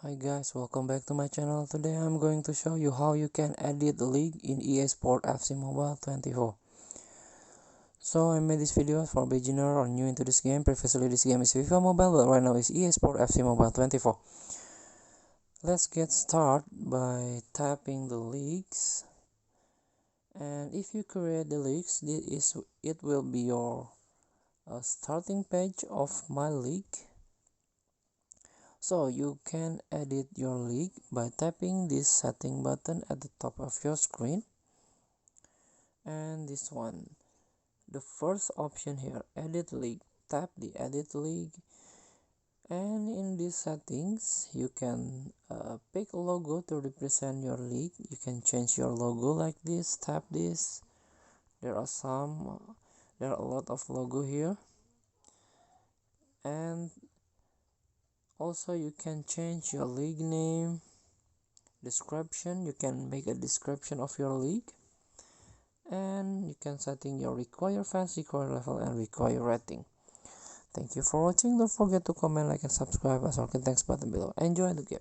Hi guys, welcome back to my channel. Today I'm going to show you how you can edit the league in EA Sport FC Mobile 24. So I made this video for beginner or new into this game. Previously this game is FIFA Mobile, but right now is EA Sport FC Mobile 24. Let's get started by tapping the leagues. And if you create the leagues, it will be your starting page of my league. So you can edit your league by tapping this setting button at the top of your screen, and this one, the first option here, edit league. Tap the edit league, and in these settings you can pick a logo to represent your league. You can change your logo like this. Tap this. There are a lot of logo here, and also you can change your league name. Description, you can make a description of your league, and you can setting your require fans, require level, and require rating. Thank you for watching. Don't forget to comment, like, and subscribe as well. Thanks button below. Enjoy the game.